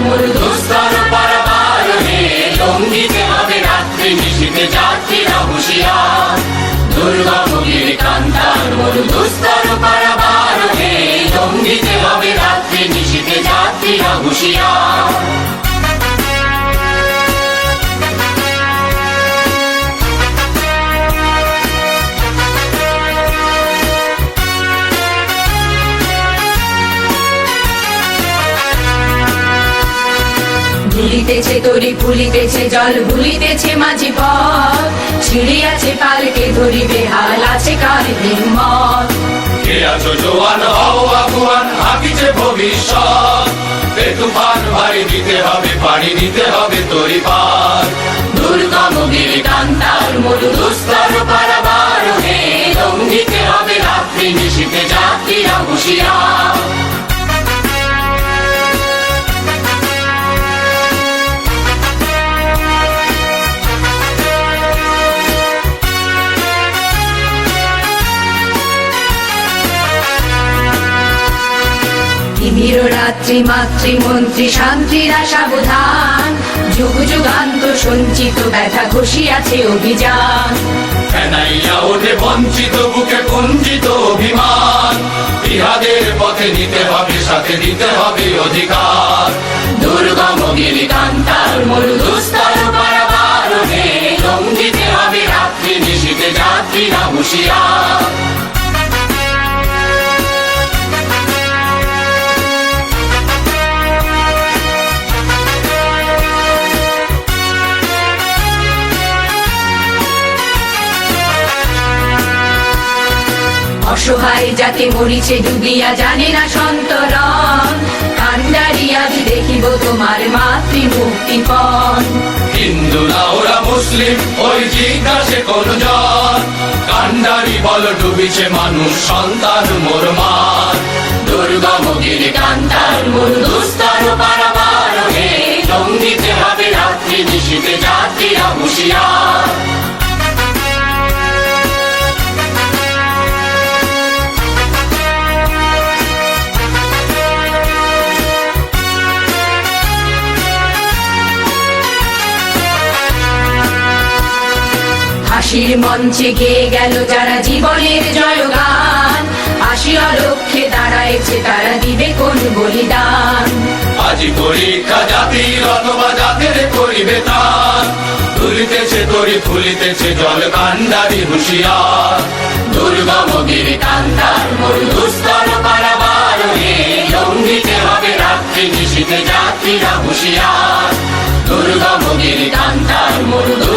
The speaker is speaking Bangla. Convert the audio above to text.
মরুদুস্তর পারাবার হে, লঙ্ঘিতে হবে রাত্রি নিশীথে যাত্রীরা হুঁশিয়ার। দুর্গম গিরিকান্তার মরুদুস্তর পারাবার হে, লঙ্ঘিতে হবে রাত্রি নিশীথে যাত্রীরা হুঁশিয়ার। ভুলিতেছে তরি ফুলিতেছে জল, ভুলিতেছে মাঝি পথ, ছিড়িয়াছে পালকে ধরিবে হাল, আছে কার হিম্মত। কে আছো জোয়ান হও আগুয়ান, হাকিছে ভবিষ্যৎ। এ তুফান ভারী দিতে হবে পানি, দিতে হবে তরি পার। দুর্গম গিরিকান্তার মরুদুস্তর পারাবার হে, লঙ্ঘিতে হবে রাত্রি নিশীথে যাত্রীরা হুঁশিয়ার। তিমির রাত্রি মাতৃমন্ত্রী শান্তিরা সাবধান, যুগ যুগান্ত সঞ্চিত ব্যথা ঘষিয়াছে অভিযান। ফেনাইয়া ওঠে বঞ্চিত বুকে কুঞ্চিত অভিমান, ইহাদের পথে নিতে হবে সাথে দিতে হবে অধিকার। দুর্গম গিরিকান্তার মরুদুস্তর পারাবার হে, লঙ্ঘিতে হবে রাত্রি নিশীথে যাত্রীরা হুঁশিয়ার। অসহায় জাতি মরিছে ডুবিয়া, জানে না সন্তরণ, কান্ডারি আজ দেখিব তোমার মাতৃমুক্তিপণ। হিন্দু না ওরা মুসলিম ওই জিজ্ঞাসে কোন জন, কান্ডারি বল ডুবিছে মানুষ সন্তান মোর মার। দুর্গম গিরিকান্তার মরুদুস্তর পারাবার হে, লঙ্ঘিতে হবে রাত্রি নিশীথে যাত্রীরা হুঁশিয়ার। হাসির মঞ্চে গেয়ে গেল যারা জীবনের জয়গান, আসিয়া লক্ষ্যে দাঁড়াইছে তারা দিবে কোন বলিদান। আজি পরীক্ষা জাতির অথবা জাতের করিবে তার, তুলিতেছে তরি ফুলিতেছে জল কান্ডারি হুঁশিয়ার। দুর্গম গিরিকান্তার মরুদুস্তর পারাবার হে, লঙ্ঘিতে হবে রাত্রি নিশীথে যাত্রীরা হুঁশিয়ার। দুর্গম গিরিকান্তার মরুদুস্তর